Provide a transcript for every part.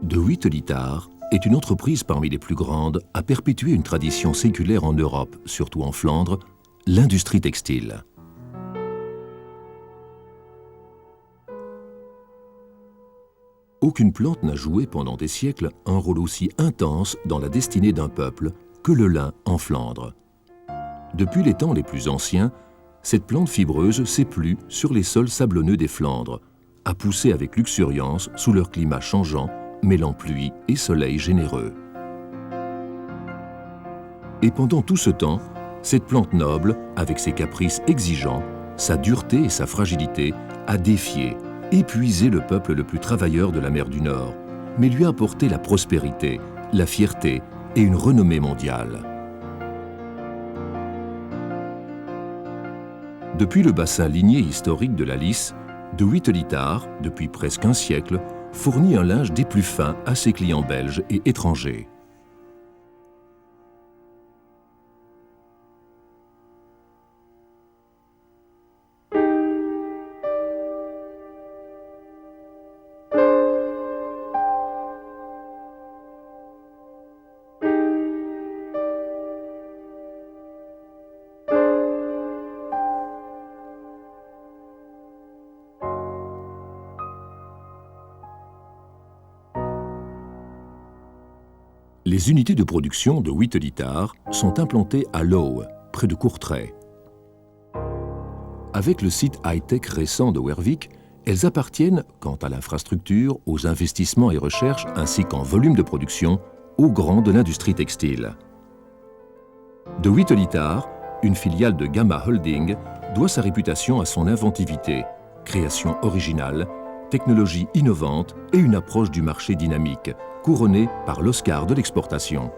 De Huitelitar est une entreprise parmi les plus grandes à perpétuer une tradition séculaire en Europe, surtout en Flandre, l'industrie textile. Aucune plante n'a joué pendant des siècles un rôle aussi intense dans la destinée d'un peuple que le lin en Flandre. Depuis les temps les plus anciens, cette plante fibreuse s'est plue sur les sols sablonneux des Flandres, a poussé avec luxuriance sous leur climat changeant, mêlant pluie et soleil généreux. Et pendant tout ce temps, cette plante noble, avec ses caprices exigeants, sa dureté et sa fragilité, a défié, épuisé le peuple le plus travailleur de la mer du Nord, mais lui a apporté la prospérité, la fierté et une renommée mondiale. Depuis le bassin ligné historique de la Lys, De Huitelitar, depuis presque un siècle, fournit un linge des plus fins à ses clients belges et étrangers. Les unités de production de Huitelitar sont implantées à Lowe, près de Courtrai. Avec le site high-tech récent de Wervik, elles appartiennent, quant à l'infrastructure, aux investissements et recherches, ainsi qu'en volume de production, aux grands de l'industrie textile. De Huitelitar, une filiale de Gamma Holding, doit sa réputation à son inventivité, création originale, technologie innovante et une approche du marché dynamique, couronnée par l'Oscar de l'exportation.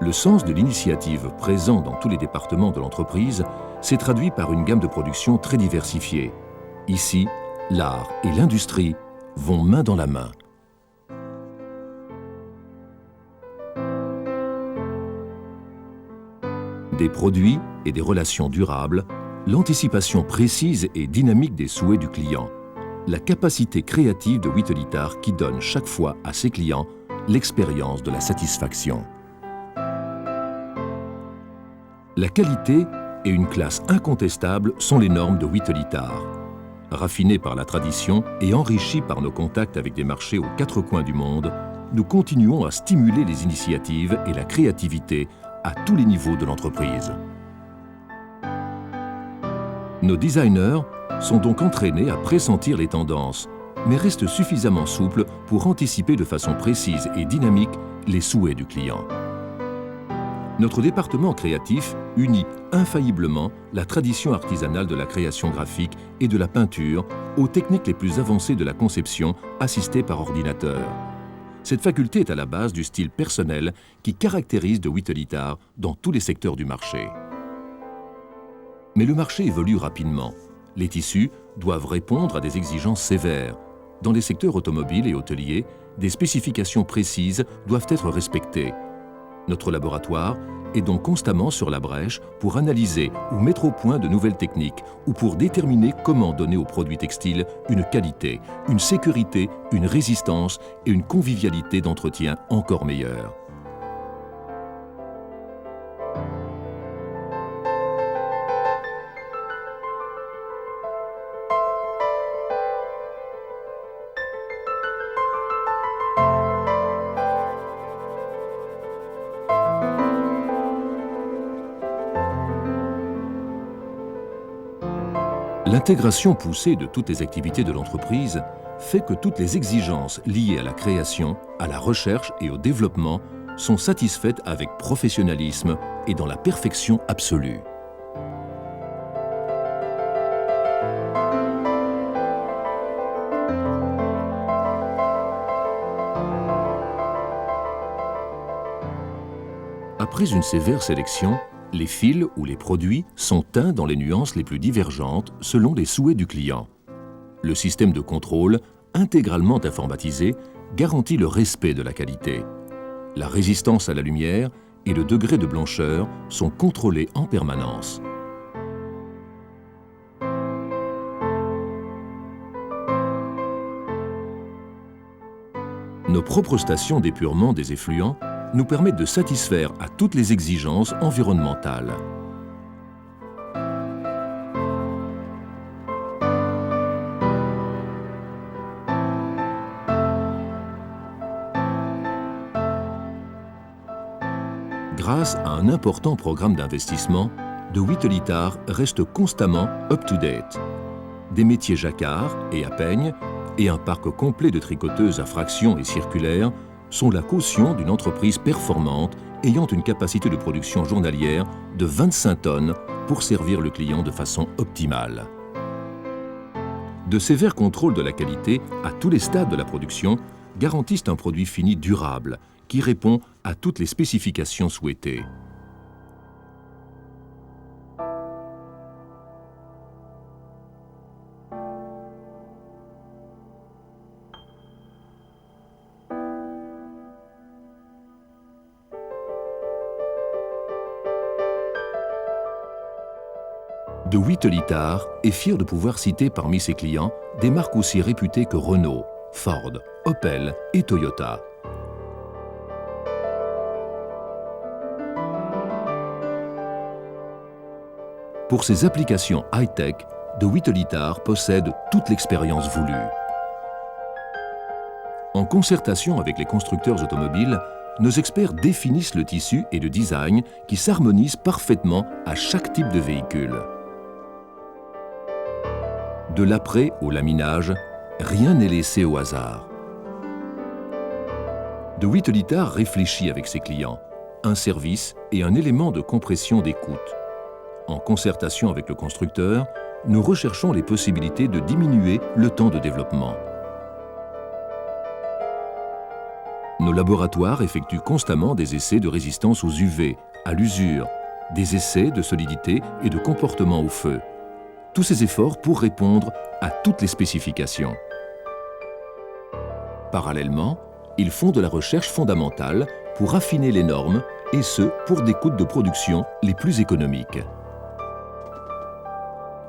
Le sens de l'initiative présent dans tous les départements de l'entreprise s'est traduit par une gamme de production très diversifiée. Ici, l'art et l'industrie vont main dans la main. Des produits et des relations durables, l'anticipation précise et dynamique des souhaits du client, la capacité créative de Huitelitar qui donne chaque fois à ses clients l'expérience de la satisfaction. La qualité et une classe incontestable sont les normes de Huitelitar. Raffinées par la tradition et enrichies par nos contacts avec des marchés aux quatre coins du monde, nous continuons à stimuler les initiatives et la créativité à tous les niveaux de l'entreprise. Nos designers sont donc entraînés à pressentir les tendances, mais restent suffisamment souples pour anticiper de façon précise et dynamique les souhaits du client. Notre département créatif unit infailliblement la tradition artisanale de la création graphique et de la peinture aux techniques les plus avancées de la conception assistée par ordinateur. Cette faculté est à la base du style personnel qui caractérise De Huitelitar dans tous les secteurs du marché. Mais le marché évolue rapidement. Les tissus doivent répondre à des exigences sévères. Dans les secteurs automobiles et hôteliers, des spécifications précises doivent être respectées. Notre laboratoire est donc constamment sur la brèche pour analyser ou mettre au point de nouvelles techniques ou pour déterminer comment donner aux produits textiles une qualité, une sécurité, une résistance et une convivialité d'entretien encore meilleure. L'intégration poussée de toutes les activités de l'entreprise fait que toutes les exigences liées à la création, à la recherche et au développement sont satisfaites avec professionnalisme et dans la perfection absolue. Après une sévère sélection, les fils ou les produits sont teints dans les nuances les plus divergentes selon les souhaits du client. Le système de contrôle, intégralement informatisé, garantit le respect de la qualité. La résistance à la lumière et le degré de blancheur sont contrôlés en permanence. propres stations d'épurement des effluents nous permettent de satisfaire à toutes les exigences environnementales. Grâce à un important programme d'investissement, De Wittelitaar reste constamment up-to-date. Des métiers jacquard et à peigne et un parc complet de tricoteuses à fractions et circulaires sont la caution d'une entreprise performante ayant une capacité de production journalière de 25 tonnes pour servir le client de façon optimale. De sévères contrôles de la qualité à tous les stades de la production garantissent un produit fini durable qui répond à toutes les spécifications souhaitées. De Wittelitaar est fier de pouvoir citer parmi ses clients des marques aussi réputées que Renault, Ford, Opel et Toyota. Pour ses applications high-tech, De Wittelitaar possède toute l'expérience voulue. En concertation avec les constructeurs automobiles, nos experts définissent le tissu et le design qui s'harmonisent parfaitement à chaque type de véhicule. De l'apprêt au laminage, rien n'est laissé au hasard. De Wittelitaar réfléchit avec ses clients, un service et un élément de compression des coûts. En concertation avec le constructeur, nous recherchons les possibilités de diminuer le temps de développement. Nos laboratoires effectuent constamment des essais de résistance aux UV, à l'usure, des essais de solidité et de comportement au feu. Tous ces efforts pour répondre à toutes les spécifications. Parallèlement, ils font de la recherche fondamentale pour affiner les normes, et ce, pour des coûts de production les plus économiques.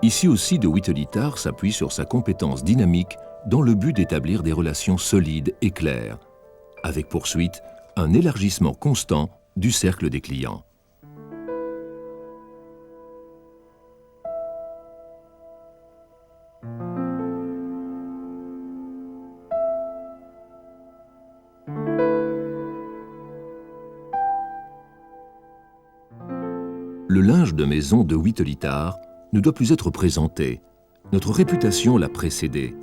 Ici aussi, De Wittelitaar s'appuie sur sa compétence dynamique dans le but d'établir des relations solides et claires, avec poursuite un élargissement constant du cercle des clients. Le linge de maison de Wittelitaar ne doit plus être présenté. Notre réputation l'a précédé.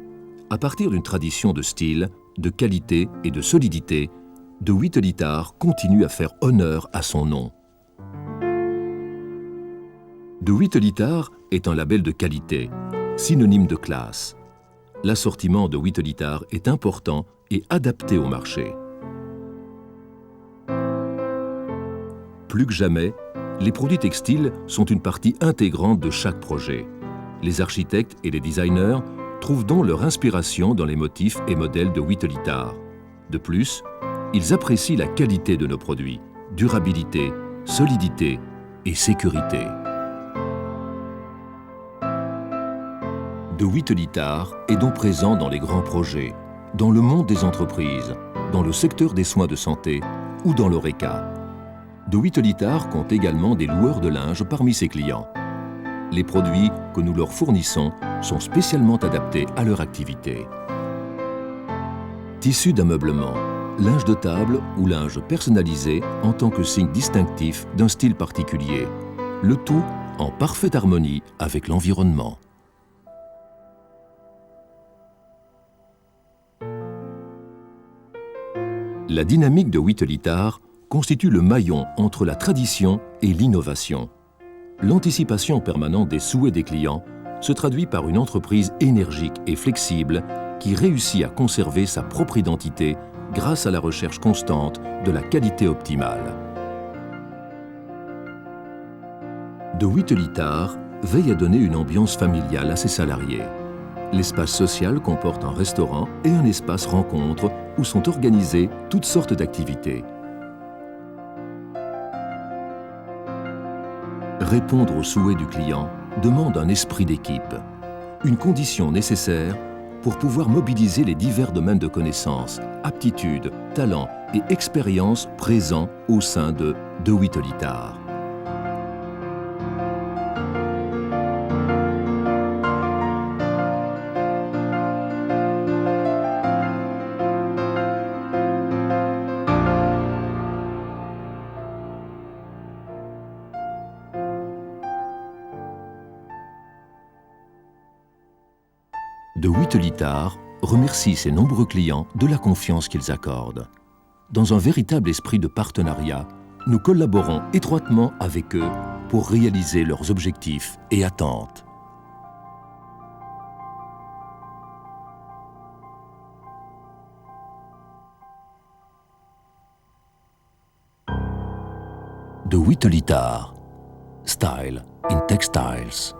À partir d'une tradition de style, de qualité et de solidité, De Wittelitaar continue à faire honneur à son nom. De Wittelitaar est un label de qualité, synonyme de classe. L'assortiment de Wittelitaar est important et adapté au marché. Plus que jamais, les produits textiles sont une partie intégrante de chaque projet. Les architectes et les designers trouvent donc leur inspiration dans les motifs et modèles de Wittelitaar. De plus, ils apprécient la qualité de nos produits, durabilité, solidité et sécurité. De Wittelitaar est donc présent dans les grands projets, dans le monde des entreprises, dans le secteur des soins de santé ou dans l'ORECA. De Wittelitaar compte également des loueurs de linge parmi ses clients. Les produits que nous leur fournissons sont spécialement adaptés à leur activité. Tissu d'ameublement, linge de table ou linge personnalisé en tant que signe distinctif d'un style particulier. Le tout en parfaite harmonie avec l'environnement. La dynamique de Wittelitaar constitue le maillon entre la tradition et l'innovation. L'anticipation permanente des souhaits des clients se traduit par une entreprise énergique et flexible qui réussit à conserver sa propre identité grâce à la recherche constante de la qualité optimale. De Wittelitaar veille à donner une ambiance familiale à ses salariés. L'espace social comporte un restaurant et un espace rencontre où sont organisées toutes sortes d'activités. Répondre aux souhaits du client demande un esprit d'équipe, une condition nécessaire pour pouvoir mobiliser les divers domaines de connaissances, aptitudes, talents et expériences présents au sein de Huitelitar. Huitelitar remercie ses nombreux clients de la confiance qu'ils accordent. Dans un véritable esprit de partenariat, nous collaborons étroitement avec eux pour réaliser leurs objectifs et attentes. Huitelitar, Style in Textiles.